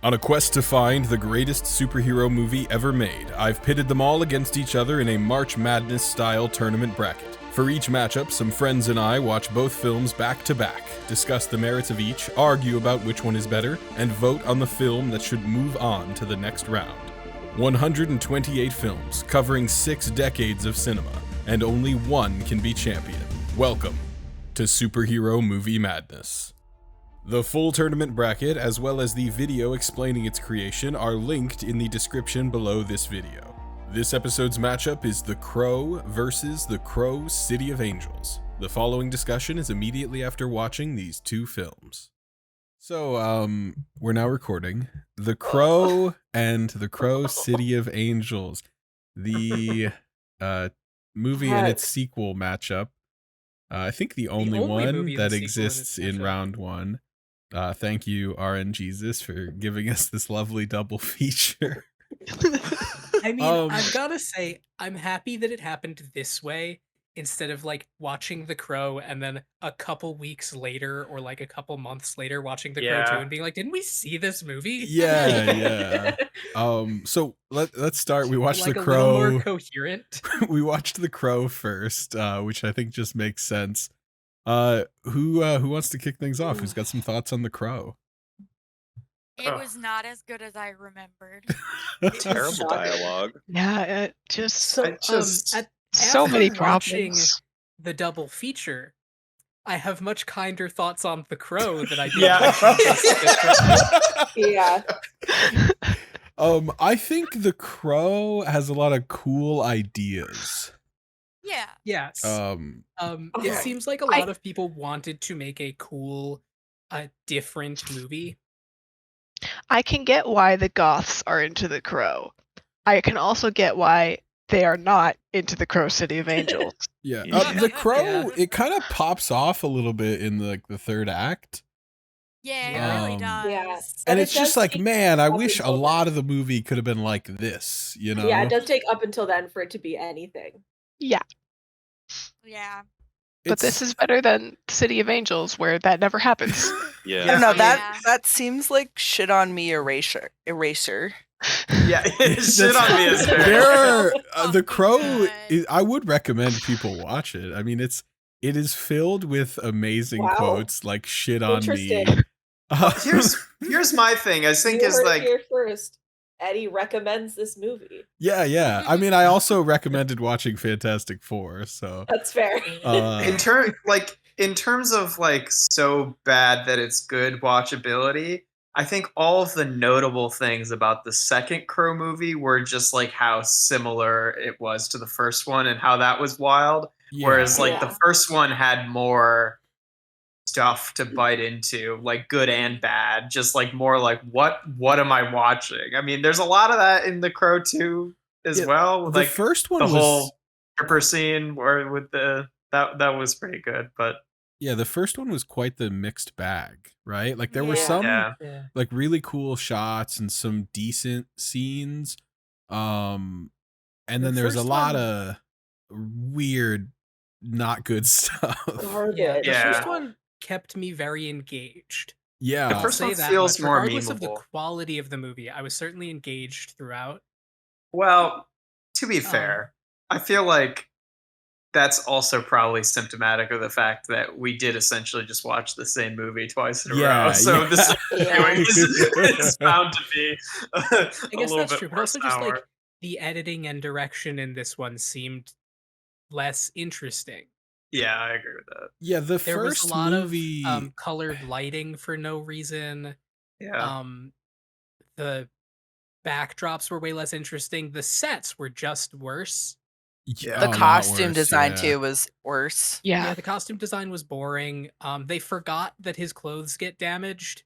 On a quest to find the greatest superhero movie ever made, I've pitted them all against each other in a March Madness-style tournament bracket. For each matchup, some friends and I watch both films back to back, discuss the merits of each, argue about which one is better, and vote on the film that should move on to the next round. 128 films, covering 6 decades of cinema, and only one can be champion. Welcome to Superhero Movie Madness. The full tournament bracket, as well as the video explaining its creation, are linked in the description below this video. This episode's matchup is The Crow versus The Crow City of Angels. The following discussion is immediately after watching these two films. So, we're now recording The Crow and The Crow City of Angels, the movie and its sequel matchup. I think the only one that exists in round one. Thank you, RN Jesus, for giving us this lovely double feature. I mean, I've got to say, I'm happy that it happened this way instead of like watching The Crow and then a couple weeks later or like a couple months later watching The Crow 2 and being like, didn't we see this movie? Yeah. So let's start. We watched like The Crow. A little more coherent. We watched The Crow first, which I think just makes sense. Who wants to kick things off? Who's got some thoughts on The Crow? It was not as good as I remembered. Terrible dialogue. Yeah, so Watching many problems. The double feature, I have much kinder thoughts on The Crow than I did. Yeah. I think The Crow has a lot of cool ideas. Yeah. Yes. Okay. It seems like a lot of people wanted to make a cool, different movie. I can get why the goths are into The Crow. I can also get why they are not into The Crow City of Angels. Yeah. The Crow, it kind of pops off a little bit in the third act. Yeah, it really does. Yeah. And it's just like, man, I wish a lot of the movie could have been like this, you know? Yeah, it does take up until then for it to be anything. Yeah. Yeah. But this is better than City of Angels, where that never happens. Yeah. I don't know, that seems like shit on me eraser. Yeah, shit on me is The Crow, I would recommend people watch it. I mean, it is filled with amazing quotes like shit on me. Here's my thing. I think is like here first. Eddie recommends this movie. Yeah. I mean, I also recommended watching Fantastic Four, so that's fair. In terms of like so bad that it's good watchability, I think all of the notable things about the second Crow movie were just like how similar it was to the first one and how that was wild. Yeah. Whereas like the first one had more stuff to bite into, like good and bad, just like more like what am I watching? I mean, there's a lot of that in The Crow 2 as well. The like first one the whole stripper scene where with that was pretty good, but yeah, the first one was quite the mixed bag, right? Like there were some like really cool shots and some decent scenes. And then there's a lot of weird, not good stuff. The first one kept me very engaged. Yeah. The first one feels more regardless memeable. Of the quality of the movie, I was certainly engaged throughout. Well, to be fair, I feel like that's also probably symptomatic of the fact that we did essentially just watch the same movie twice in a row. So this is bound to be I guess that's true. But also just like the editing and direction in this one seemed less interesting. Yeah, I agree with that. Yeah, there was a lot movie of colored lighting for no reason. Yeah. The backdrops were way less interesting. The sets were just worse. Yeah. The costume design too was worse. Yeah, the costume design was boring. They forgot that his clothes get damaged.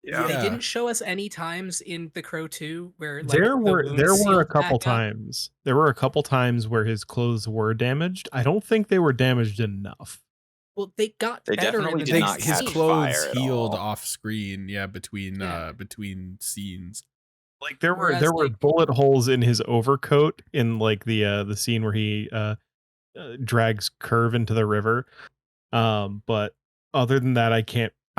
Yeah. They didn't show us any times in The Crow 2 where like, there were a couple times. There were a couple times where his clothes were damaged. I don't think they were damaged enough. Well, they got They better. definitely in did not his catch clothes fire at healed all. off screen, between scenes. Like there were bullet holes in his overcoat in like the scene where he drags Curve into the river. But other than that,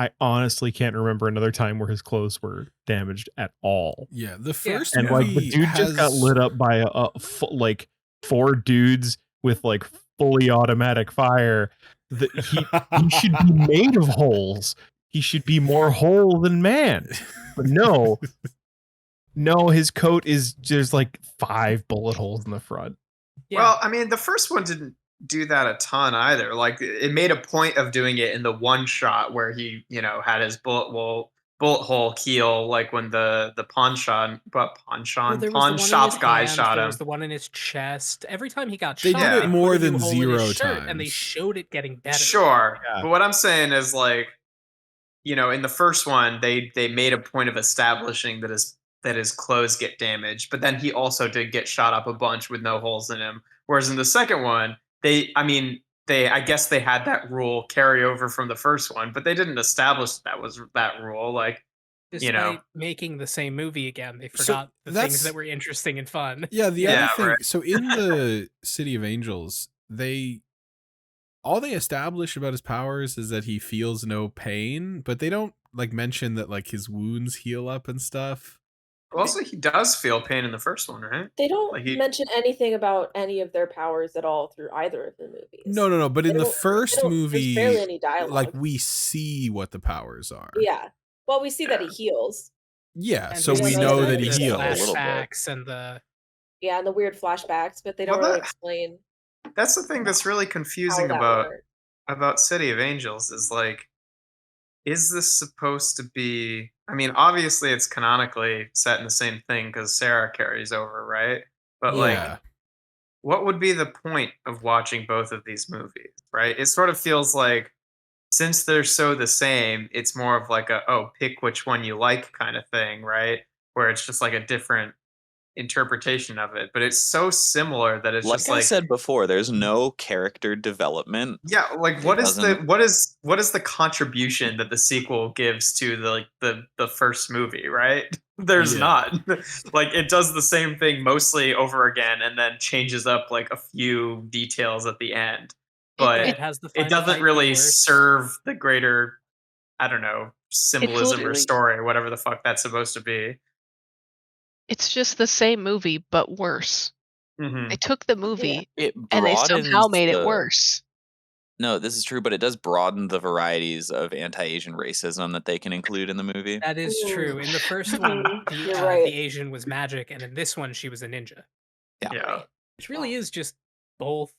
I honestly can't remember another time where his clothes were damaged at all. Yeah, the first And like the movie dude just got lit up by like 4 dudes with like fully automatic fire. That he should be made of holes. He should be more whole than man. But no, his coat is there's like 5 bullet holes in the front. Yeah. Well, I mean, the first one didn't do that a ton either. Like, it made a point of doing it in the one shot where he, had his bullet hole keel, like when the pawn shop guy hand, shot there him. was the one in his chest. Every time he got They shot, did it they more put a new than hole in his 0 shirt, and they times. showed it getting better. Sure, Yeah. but what I'm saying is, like, in the first one, they made a point of establishing that his clothes get damaged, but then he also did get shot up a bunch with no holes in him. Whereas in the second one, I guess they had that rule carry over from the first one, but they didn't establish that was that rule. Like, Despite making the same movie again, they So forgot the things that's- that were interesting and fun. Yeah, the Yeah, other thing. right. So in the City of Angels, all they establish about his powers is that he feels no pain, but they don't like mention that like his wounds heal up and stuff. also, he does feel pain in the first one, right? They don't Like he- mention anything about any of their powers at all through either of the movies. No. But in They the don't- first there's movie, barely any dialogue. like we see what the powers are. Yeah. Well, we see that he heals. Yeah, And so we we don't know know that he the heals. Flashbacks and the Yeah, and the weird flashbacks, but they Well, don't really that- explain That's the thing that's really how confusing that about works. City of Angels is like, is this supposed to be? I mean, obviously it's canonically set in the same thing because Sarah carries over, right? But like, Yeah. what would be the point of watching both of these movies, right? It sort of feels like, since they're so the same, it's more of like pick which one you like kind of thing, right? Where it's just like a different interpretation of it, but it's so similar that it's Like just I like, said before, there's no character development. yeah, like It what is doesn't- what is the contribution that the sequel gives to the first movie, right? There's Yeah. not. Like, it does the same thing mostly over again and then changes up like a few details at the end. But it has the it final doesn't fight be really worse. serve the greater, I don't know, symbolism or literally- story, whatever the fuck that's supposed to be. It's just the same movie, but worse. Mhm. They took the movie It and they somehow broadens made it the- worse. No, this is true, but it does broaden the varieties of anti-Asian racism that they can include in the movie. That is true. In the first one, You're right. the Asian was magic, and in this one, she was a ninja. Yeah. Which really is just both,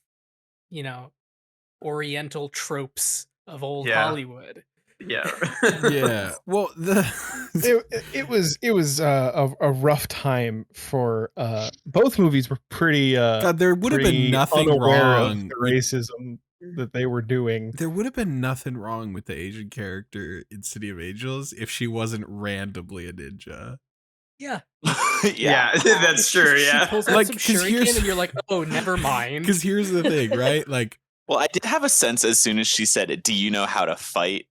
Oriental tropes of old Yeah. Hollywood. Yeah. Yeah. Well, It was a rough time for both movies were pretty God, there would have been pretty nothing unaware wrong. of the racism that they were doing. There would have been nothing wrong with the Asian character in City of Angels if she wasn't randomly a ninja. Yeah. Yeah, that's true. She Yeah. pulls out Like, some 'cause here's- shuriken, and you're like, oh, never mind. Because here's the thing, right? Like, Well, I did have a sense as soon as she said it, do you know how to fight?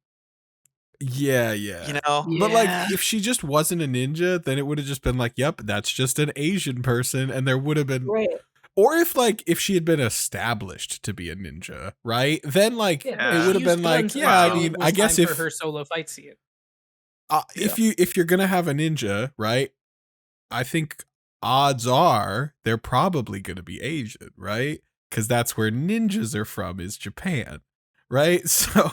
yeah. You know? But like, Yeah. if she just wasn't a ninja, then it would have just been like, yep, that's just an Asian person. And there would have been, Right. or if she had been established to be a ninja, right? Then like, Yeah, it would have she been used like, guns yeah, I until mean, it I was guess time if for her solo fight scene. if you're gonna have a ninja, right? I think odds are they're probably gonna be Asian, right? Because that's where ninjas are from, is Japan, right? So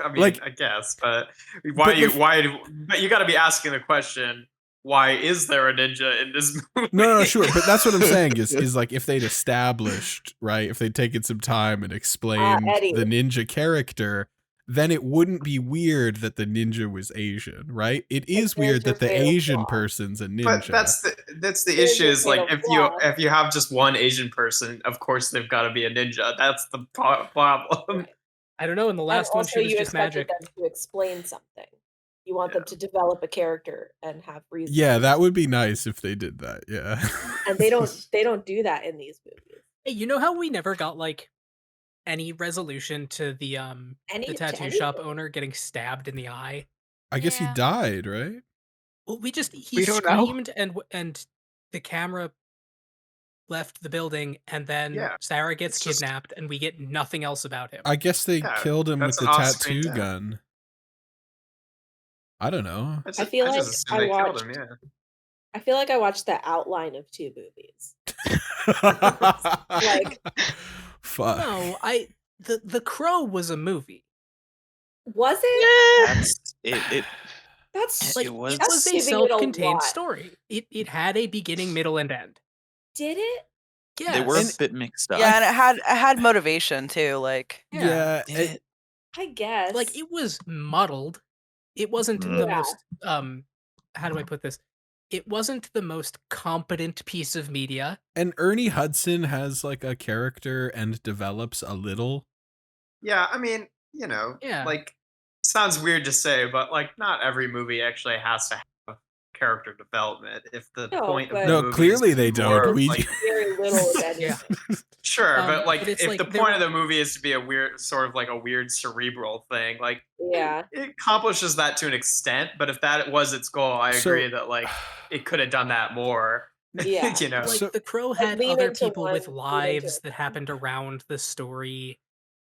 I mean, like- I guess, but But but you got to be asking the question, why is there a ninja in this movie? no, sure, but that's what I'm saying is like, if they'd established, right, if they'd taken some time and explained Eddie. the ninja character, then it wouldn't be weird that the ninja was Asian, right? It is there's weird your that the fatal Asian flaw. person's a ninja. But that's the There's issue, your is like, fatal flaw. if you have just one Asian person, of course they've got to be a ninja. That's the problem. Right. I don't know. In the last and one, also, she was you just expected magic. them to explain something. You want them to develop a character and have reasons. Yeah, that would be nice if they did that. Yeah. And they don't do that in these movies. Hey, you know how we never got like any resolution to the To tattoo shop anything. owner getting stabbed in the eye? I guess he Yeah. died, right? Well, he We don't know. screamed and the camera left the building, and then Yeah, Sarah gets it's just- kidnapped, and we get nothing else about him. I guess they Yeah, killed him with that's the an off-screen tattoo death. gun. I don't know. I feel I like just assumed I they killed watched. him. Yeah. I feel like I watched the outline of 2 movies. Like, Fuck. No, the Crow was a movie. was it? That's it. That's Like It was- it was a giving it a self-contained lot. story. It had a beginning, middle, and end. Did it? Yes. They were a And- bit mixed up. Yeah, and it had motivation too. Like, Yeah. Did it? I guess. Like it was muddled. It wasn't Mm. the Yeah. most how do I put this? It wasn't the most competent piece of media. And Ernie Hudson has like a character and develops a little. Yeah, I mean, you know, Yeah. like sounds weird to say, but like not every movie actually has to have character development. If the No, point of but- the No, movie clearly is they to be more don't. of, We like, very little of anything. Yeah. sure, but like but it's if like the there point of were- the movie is to be a weird sort of like a weird cerebral thing, like Yeah. it accomplishes that to an extent, but if that was its goal, I So- agree that like it could have done that more. Yeah. You know. Like So- the Crow had lean other into people one, with lean into lives it. that happened around the story.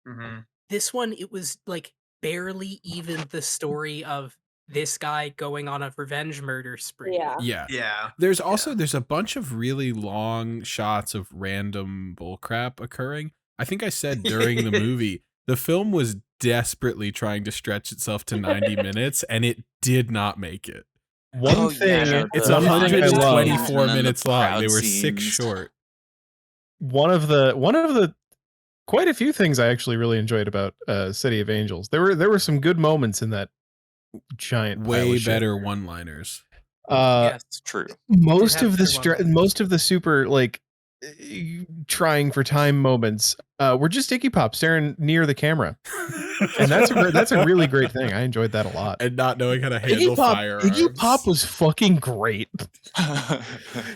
Mhm. This one, it was like barely even the story of this guy going on a revenge murder spree. Yeah. Yeah. Yeah. There's also there's a bunch of really long shots of random bullcrap occurring. I think I said during the movie, the film was desperately trying to stretch itself to 90 minutes, and it did not make it. One Oh, thing, yeah, It's the one thing I love- 124 and then the minutes long. crowd They were 6 scenes. short. one of the quite a few things I actually really enjoyed about City of Angels. There were some good moments in that giant pile Way of shit. better one-liners. Yes. True. Most have of the better one-liners. most of the super like trying for time moments were just Iggy Pop staring near the camera, and that's a really great thing. I enjoyed that a lot. And not knowing how to handle firearms. Iggy Pop was fucking great. But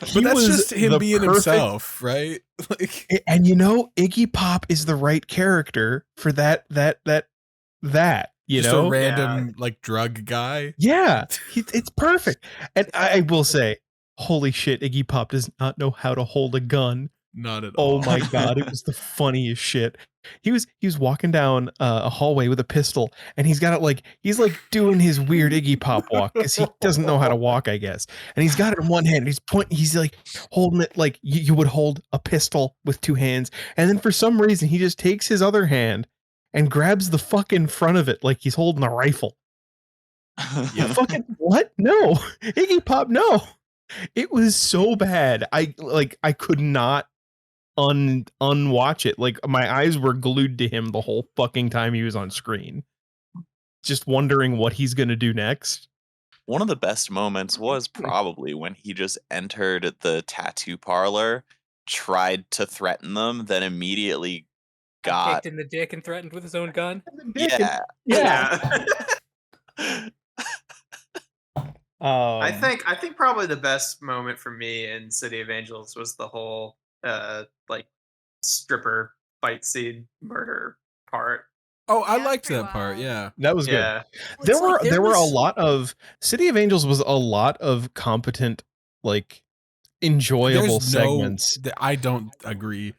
He that's was just him the being perfect- himself, right? Like, And you know, Iggy Pop is the right character for that. You just know, a random like drug guy. yeah, it's perfect. And I will say, holy shit, Iggy Pop does not know how to hold a gun. Not at all. Oh my god, it was the funniest shit. He was walking down a hallway with a pistol, and he's got it like he's like doing his weird Iggy Pop walk because he doesn't know how to walk, I guess. And he's got it in one hand. And he's like holding it like you would hold a pistol with 2 hands, and then for some reason he just takes his other hand and grabs the fucking front of it like he's holding a rifle. Yeah. Fucking what? No, Iggy Pop, no. It was so bad. I could not unwatch it. Like my eyes were glued to him the whole fucking time he was on screen, just wondering what he's gonna do next. One of the best moments was probably when he just entered the tattoo parlor, tried to threaten them, then immediately got Kicked in the dick and threatened with his own gun. yeah. Yeah. I think probably the best moment for me in City of Angels was the whole like stripper fight scene murder part. Oh, I Yeah, liked pretty that part. wild. Yeah. that was good. Yeah. It's like There were a was- lot of City of Angels was a lot of competent, like enjoyable segments. I don't agree.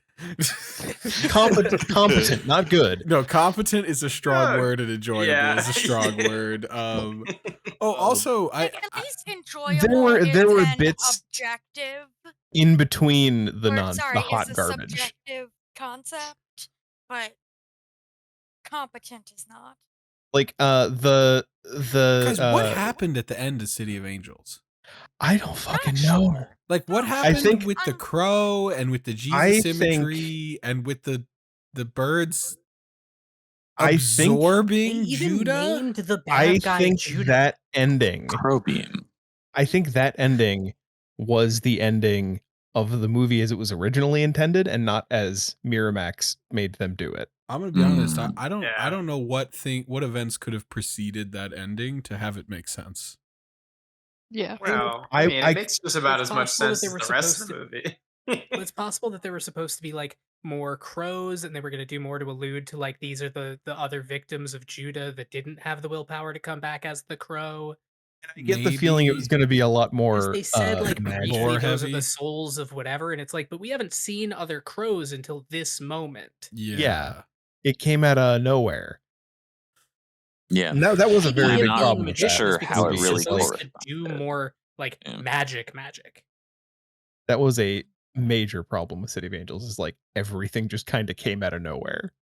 Competent, not good. No, competent is a strong Yeah. word, and enjoyable Yeah. is a strong word. Also, I Like, at least enjoyable there were is an bits objective. in between the or, sorry, the hot is a garbage. subjective concept, but competent is not. Like the because what happened at the end of City of Angels? I don't fucking Not know. sure. Like what I happened think- with the crow and with the I Jesus think- imagery and with the birds I think- They absorbing even Judah? named the bad I guy think Judah. that ending. Crobeam. I think that ending was the ending of the movie as it was originally intended, and not as Miramax made them do it. I'm gonna be honest. Mm. I Yeah. don't know what events could have preceded that ending to have it make sense. Yeah. Well, I- I mean, I- it makes just about It's as much possible that sense they as were the rest of supposed the movie. Well, it's possible that there were supposed to be like more crows, and they were going to do more to allude to like these are the other victims of Judah that didn't have the willpower to come back as the crow. I get the feeling it was going to be a lot 'Cause more. they said like magic. Lore briefly those are heavy. the souls of whatever, and it's like, but we haven't seen other crows until this moment. Yeah. Yeah. It came out of nowhere. Yeah. No, that was a Maybe very him big being problem with magicians that. Sure, because how it he's really supposed to corresponds do to it. more like Yeah. magic. That was a major problem with City of Angels. Is like everything just kind of came out of nowhere.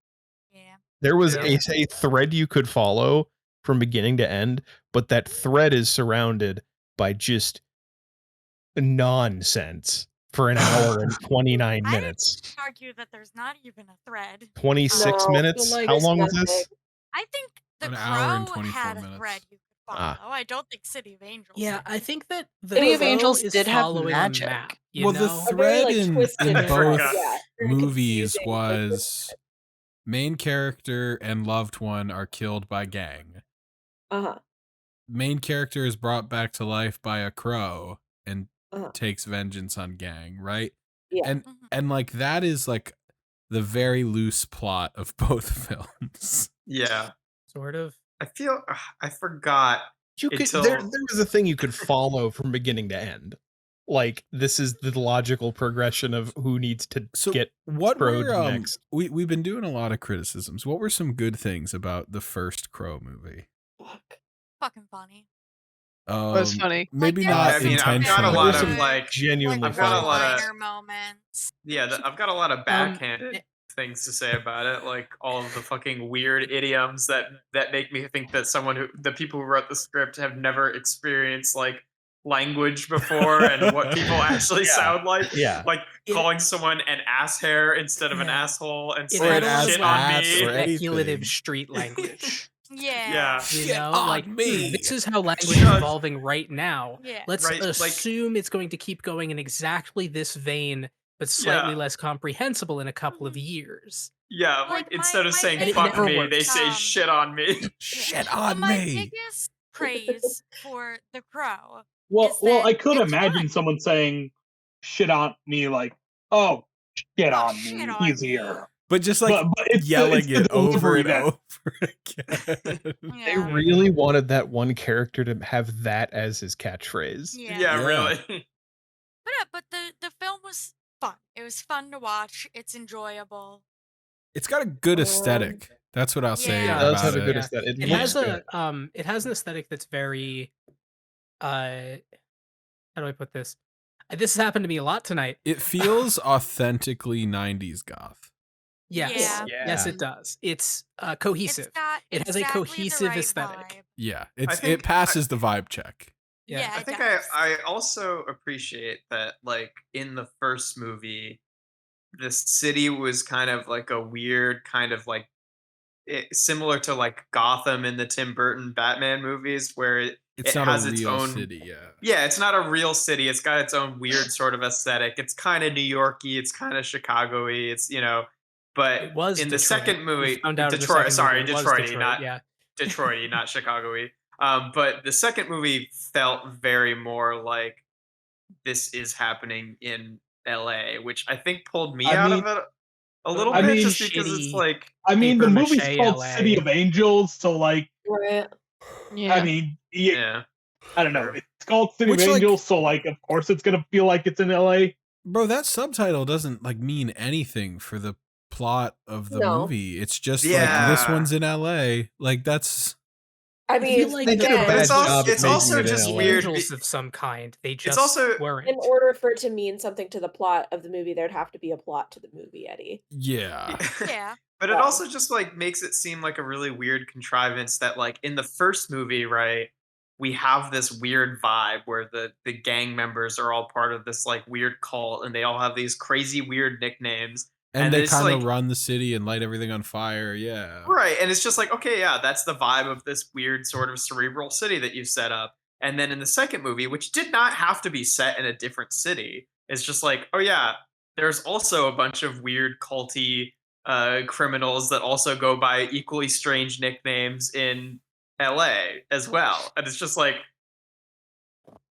Yeah. There was Yeah. a thread you could follow from beginning to end, but that thread is surrounded by just nonsense for an hour and 29 minutes. I argue that there's not even a thread. 26 No, minutes? like, How there's long was nothing. this? I think The An hour and Crow 24 had a minutes. thread you could Ah. follow. I don't think City of Angels. Yeah, did. I think that the City of Crow Angels is did have following magic. a map. You Well, know? the A very, thread like, in twisted both thread, yeah, very movies confusing, was main character and loved one are killed by gang. Uh-huh. Main character is brought back to life by a crow and Uh-huh. takes vengeance on gang, right? Yeah. And Mhm. and like that is like the very loose plot of both films. Yeah. Sort of. I feel I forgot. You could Until- there was a thing you could follow from beginning to end. Like this is the logical progression of who needs to So get what crowed were next. we've been doing a lot of criticisms. What were some good things about the first Crow movie? Fuck. Fucking funny. Was funny. Maybe Like, not I mean, I've got a intentionally. lot There were of some like genuinely I've got a funny. lot of- one-liner moments. yeah, I've got a lot of backhanded eh, things to say about it, like all of the fucking weird idioms that make me think that the people who wrote the script have never experienced like language before and what people actually Yeah. sound like. Yeah. Like It- calling someone an ass hair instead of an Yeah. asshole and It saying had a lot shit of on ass me. or anything. speculative street language. Yeah. Yeah. You Shit know, on like me. this is how language is Shut- evolving right now. Yeah. Let's Right, like- assume it's going to keep going in exactly this vein, but slightly Yeah. less comprehensible in a couple of Mhm. years. Yeah, Like, like my- instead of my saying And it fuck never me, they works. say shit on me. Shit So on my me. biggest praise for The Crow. Well, is well, that I could it's imagine fun. someone saying "shit on me" like, "Oh, shit Oh, on shit me, on he's me." here." But just like But it's yelling the it over delivery and that- over again. They Yeah. really wanted that one character to have that as his catchphrase. Yeah. Yeah, Yeah. really. But the film was fun. It was fun to watch. It's enjoyable. It's got a good aesthetic. That's what I'll say Yeah. It does about have a good it. aesthetic. It looks has good. it has an aesthetic that's very how do I put this? This has happened to me a lot tonight. It feels authentically 90s goth. Yes. Yeah. Yes, it does. It's cohesive. It's got It has a exactly the cohesive right aesthetic. vibe. Yeah, I it think passes the vibe check. Yeah. I it think does. I also appreciate that like in the first movie, the city was kind of like a weird kind of like similar to like Gotham in the Tim Burton Batman movies, where It's it not has a its real own city, yeah. Yeah, it's not a real city. It's got its own weird sort of aesthetic. It's kind of New Yorky. It's kind of Chicago-y. It's but It was in the Detroit. second We movie, found out in the Detroit. second Sorry, movie it was Detroit-y, Detroit, not yeah. Detroit-y, not Chicago-y. But the second movie felt very more like this is happening in LA, which I think pulled me out of it a little I bit, mean, just because it's shitty like I mean, the paper movie's mache called LA. City of Angels, so like, Right. Yeah. I mean, yeah, yeah. I don't know. It's called City Which, of like- Angels, so like, of course, it's gonna feel like it's in LA. Bro, that subtitle doesn't like mean anything for the plot of the No. movie. It's just like this Yeah. one's in LA. Like that's I feel mean, like They did a again, bad It's also- job at it's making also it just LA. weird. angels of some kind. They just also- weren't. in order for it to mean something to the plot of the movie, there'd have to be a plot to the movie, Eddie. yeah. Yeah. But it Yeah. also just like makes it seem like a really weird contrivance that like in the first movie, right, we have this weird vibe where the gang members are all part of this like weird cult and they all have these crazy weird nicknames. And And they it's kind of like- run the city and light everything on fire. Yeah. Right. And it's just like, okay, yeah, that's the vibe of this weird sort of cerebral city that you set up. And then in the second movie, which did not have to be set in a different city, it's just like, oh yeah, there's also a bunch of weird culty criminals that also go by equally strange nicknames in LA as well. And it's just like,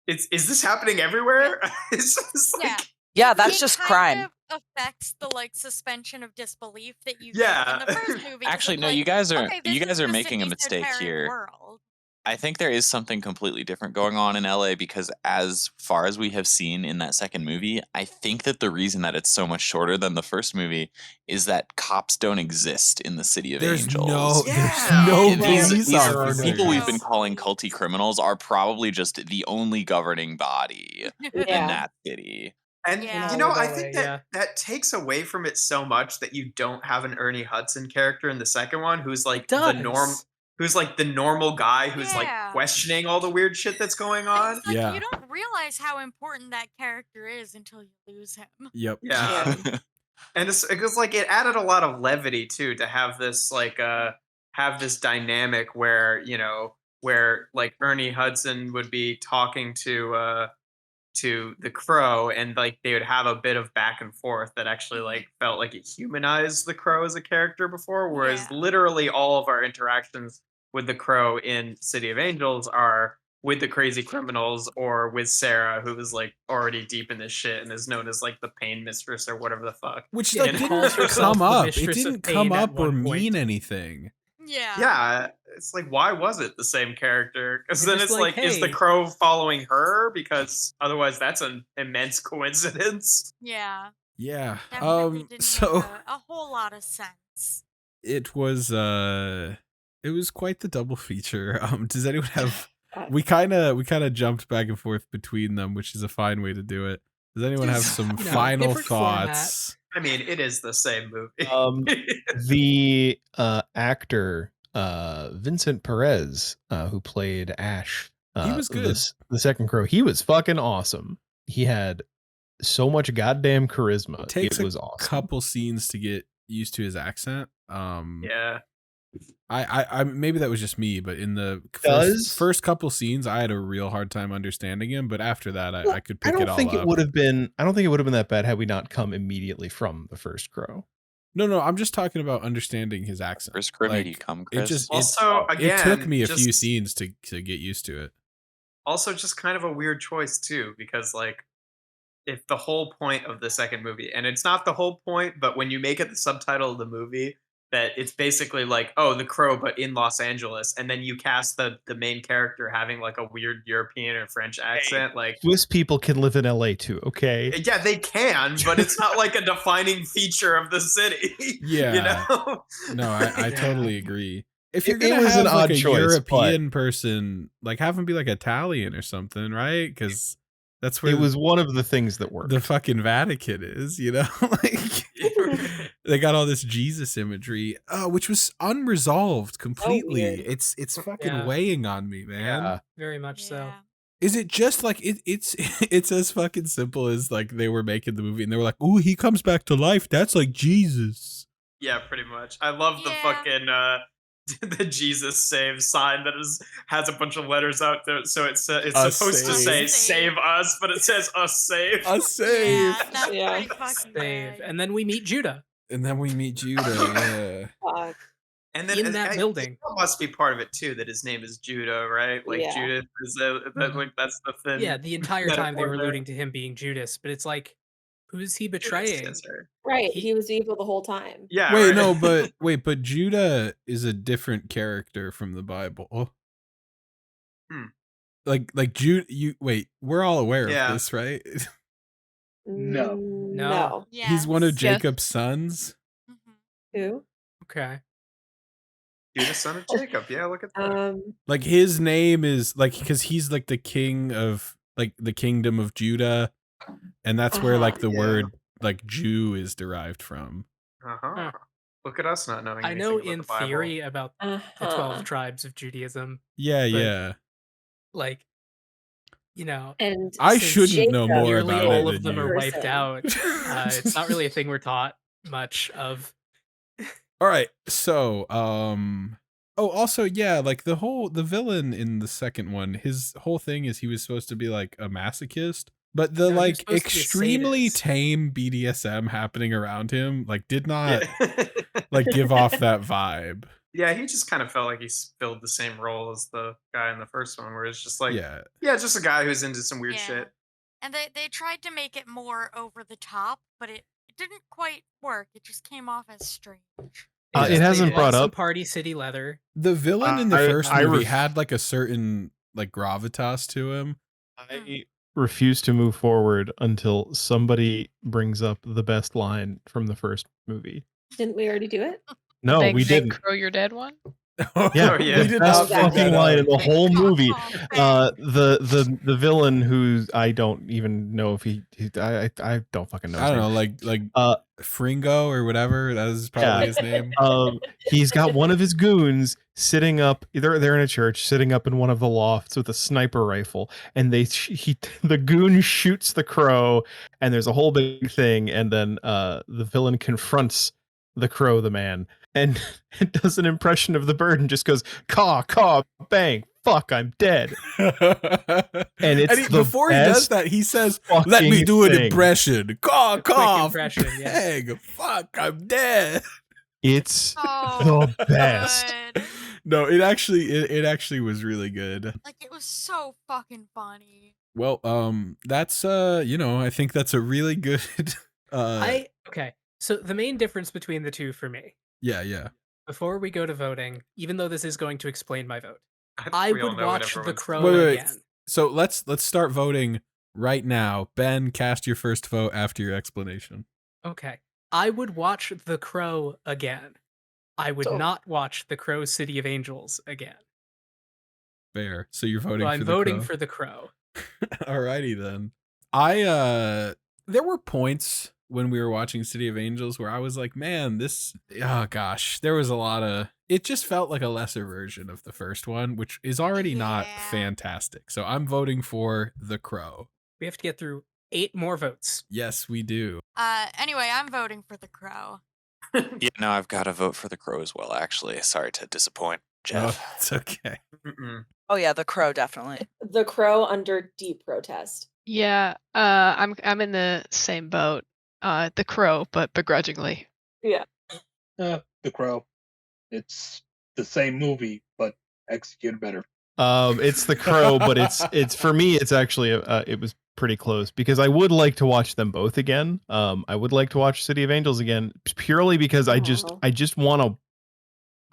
is this happening everywhere? It's just like, Yeah. Yeah, that's It just kind crime. of affects the like suspension of disbelief that you Yeah. get in the first movie. 'cause Actually, it's no, like, you guys are okay, this you guys is are the making a city's mistake totalitarian here. world. I think there is something completely different going on in LA because as far as we have seen in that second movie, I think that the reason that it's so much shorter than the first movie is that cops don't exist in the City of Angels. there's Yeah. no Right. police There are The no people we've officers. been calling culty criminals are probably just the only governing body in Yeah. that city. And Yeah. you All know, of I LA, think yeah. that takes away from it so much that you don't have an Ernie Hudson character in the second one who's like It the norm does. who's like the normal guy who's like Yeah. questioning all the weird shit that's going on. It's like Yeah. you don't realize how important that character is until you lose him. Yep. Yeah. And it's like it added a lot of levity too to have this have this dynamic where, you know, where like Ernie Hudson would be talking to the Crow, and like they would have a bit of back and forth that actually like felt like it humanized the Crow as a character before, whereas Yeah. literally all of our interactions with the Crow in City of Angels are with the crazy criminals or with Sarah, who is like already deep in this shit and is known as like the pain mistress or whatever the fuck. Which Yeah, like it didn't calls herself come the up. It mistress of didn't come pain at up or one mean point. anything. Yeah. Yeah, it's like why was it the same character? Because They're then just it's like, like, is the hey. Crow following her? Because otherwise, that's an immense coincidence. Yeah. Yeah. Definitely didn't So make a whole lot of sense. it was quite the double feature. Does anyone have Uh, we kind of jumped back and forth between them, which is a fine way to do it. Does anyone have Just, some you know, final different format. thoughts? I mean, it is the same movie. The actor Vincent Perez, who played Ash, He was good. The second Crow, he was fucking awesome. He had so much goddamn charisma. Takes It was a awesome. couple scenes to get used to his accent. Yeah. I maybe that was just me, but in the Does- first couple scenes, I had a real hard time understanding him. But after that, Well, I could pick I it don't all think up. it would have been. I don't think it would have been that bad had we not come immediately from the first Crow. No, I'm just talking about understanding his accent. First Crow made Like, you come, it Chris. just Also, again, it took me a just, few scenes to get used to it. Also, just kind of a weird choice too, because like, if the whole point of the second movie, and it's not the whole point, but when you make it the subtitle of the movie, that it's basically like, oh, the Crow, but in Los Angeles, and then you cast the main character having like a weird European or French accent, like. Swiss people can live in LA too. Okay. Yeah, they can, but it's not like a defining feature of the city. Yeah. You know? No, I Yeah. totally agree. If you're It gonna was have an like odd a choice, European person, like have him be like Italian or something, right? Because that's where It was one of the things that worked. the fucking Vatican is, you know? Like they got all this Jesus imagery, which was unresolved completely. weird. It's fucking Yeah. weighing on me, man. Yeah. Very much so. Yeah. Is it just like it's it's as fucking simple as like they were making the movie and they were like, "Ooh, he comes back to life. That's like Jesus." Yeah, pretty much. I love the Yeah. fucking the Jesus save sign that has a bunch of letters out there. So it's Us supposed to say save. save us, but it says us save. A save. Yeah, that's Yeah. pretty fucking Save. good. And then we meet Judah And then we meet Judah. Fuck. And then in that building. that must be part of it too, that his name is Judah, right? Like Yeah. Judith is that like that's the thing. Yeah, the entire time they metaphor were there. alluding to him being Judas, but it's like, who is he betraying? Yes, sir. Right. He- He was evil the whole time. Yeah. Wait, right. no, but Judah is a different character from the Bible. Hmm. Like Jude, we're all aware Yeah. of this, right? No. No. He's one of Yes. Jacob's sons. Mhm. Who? Okay. Judah, son of Jacob. Yeah, look at that. Like his name is like because he's like the king of like the kingdom of Judah, and that's where like the Yeah. word like Jew is derived from. Uh-huh. Look at us not knowing I anything know about in the Bible. theory about the Uh-huh. 12 tribes of Judaism, Yeah, But- yeah. like, you know, And I since shouldn't know Jacob more nearly about all it of than them you. are wiped Person. out. It's not really a thing we're taught much of. All right, so also yeah, like the villain in the second one, his whole thing is he was supposed to be like a masochist, but the No, he was like supposed to be a extremely sadist. tame BDSM happening around him like did not Yeah. like give off that vibe. Yeah, he just kind of felt like he filled the same role as the guy in the first one, where it's just like, Yeah. just a guy who's into some weird Yeah. shit. And they tried to make it more over the top, but it didn't quite work. It just came off as strange. It hasn't brought some up Party City leather. The villain in the first I movie ref- had like a certain like gravitas to him. I refuse to move forward until somebody brings up the best line from the first movie. Didn't we already do it? No, we didn't. Crow, you're dead one. Yeah, yeah. We the did best not bring fucking that line up. in the whole movie. Oh, The villain who I don't even know if he I don't fucking know. I his don't name. know, like Fringo or whatever. That is probably his name. He's got one of his goons sitting up. They're in a church, sitting up in one of the lofts with a sniper rifle, and the goon shoots the crow, and there's a whole big thing, and then the villain confronts the crow, the man, and it does an impression of the bird and just goes caw caw bang. Fuck, I'm dead. And it's before he does that, he says, "Let me do an impression." Caw caw. Impression, yeah. Bang. Fuck, I'm dead. It's Oh, the best. good. No, it actually was really good. Like it was so fucking funny. Well, that's I think that's a really good Okay. So the main difference between the two for me, yeah. before we go to voting, even though this is going to explain my vote, I would watch The Crow Wait. again. So let's start voting right now. Ben, cast your first vote after your explanation. Okay. I would watch The Crow again. I would not watch The Crow City of Angels again. Fair. So you're voting So for I'm The voting Crow. for The Crow. Alrighty then. There were points when we were watching City of Angels where I was like, man, there was a lot of, it just felt like a lesser version of the first one, which is already not fantastic. So I'm voting for The Crow. We have to get through 8 more votes. Yes, we do. Anyway, I'm voting for The Crow. Yeah, no, I've got to vote for The Crow as well, actually. Sorry to disappoint, Jeff. Oh, it's okay. Oh yeah, The Crow definitely. The Crow under deep protest. Yeah, I'm in the same boat. The Crow, but begrudgingly. Yeah. The Crow. It's the same movie, but executed better. It's The Crow, but it's for me. It's actually it was pretty close because I would like to watch them both again. I would like to watch City of Angels again purely because I just want to.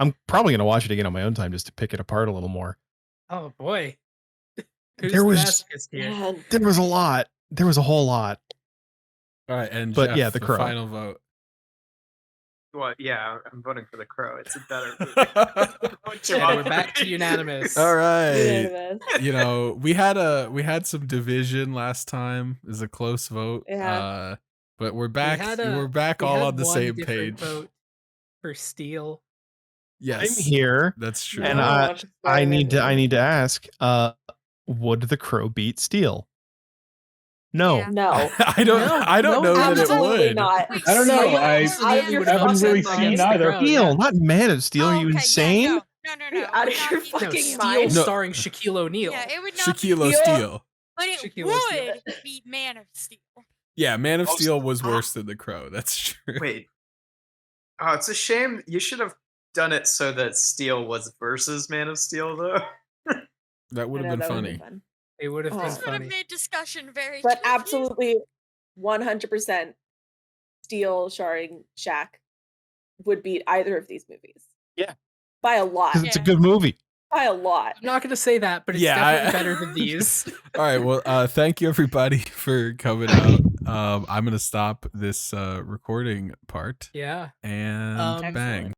I'm probably going to watch it again on my own time just to pick it apart a little more. Oh boy. There was a lot. There was a whole lot. All right, and but Jeff, yeah, The Crow. Final vote. Well, yeah, I'm voting for The Crow. It's a better movie. We're back to unanimous. All right. Unanimous. We had some division last time. It was a close vote. Yeah. But we're back. We're back We all had on the one same different page. vote for Steel. Yes, I'm here. That's true. And I need to ask, would The Crow beat Steel? No. Yeah. No. I don't know that it Absolutely would. not. I don't know. I Absolutely would haven't not really say seen against The either. Crow, Steel, yeah. not Man of Steel. Are you Okay, insane? Yeah, no. Out of It would your not be No, fucking Steel mind. No. starring Shaquille O'Neal. Yeah, it would not Shaquille be, O'Steal. but it Shaquille O'Steal. would beat Man of Steel. Yeah, Man of Oh, Steel was worse than The Crow. That's true. Wait. Oh, it's a shame. You should have done it so that Steel was versus Man of Steel, though. That would I have know, been that would've funny. fun. It would have been Oh. This would have funny. made discussion very But tricky. absolutely 100% Steel starring Shaq would beat either of these movies. Yeah. By a lot. Because it's a good movie. By a lot. I'm not going to say that, but it's definitely better than these. All right. Well, thank you everybody for coming out. I'm gonna stop this recording part. Yeah. And bang. Excellent.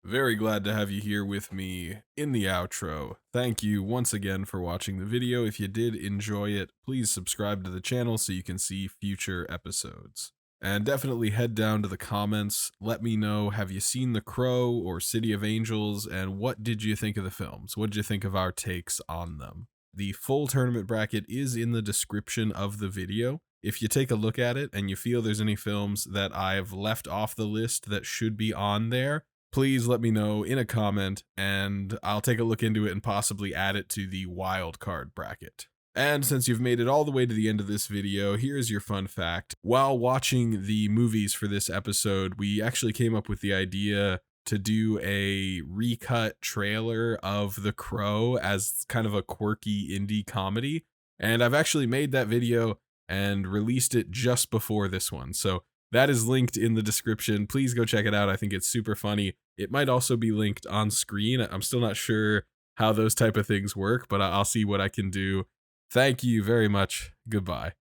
Very glad to have you here with me in the outro. Thank you once again for watching the video. If you did enjoy it, please subscribe to the channel so you can see future episodes. And definitely head down to the comments. Let me know, have you seen The Crow or City of Angels, and what did you think of the films? What did you think of our takes on them? The full tournament bracket is in the description of the video. If you take a look at it and you feel there's any films that I've left off the list that should be on there, please let me know in a comment and I'll take a look into it and possibly add it to the wild card bracket. And since you've made it all the way to the end of this video, here's your fun fact. While watching the movies for this episode, we actually came up with the idea to do a recut trailer of The Crow as kind of a quirky indie comedy. And I've actually made that video and released it just before this one. So That is linked in the description. Please go check it out. I think it's super funny. It might also be linked on screen. I'm still not sure how those type of things work, but I'll see what I can do. Thank you very much. Goodbye.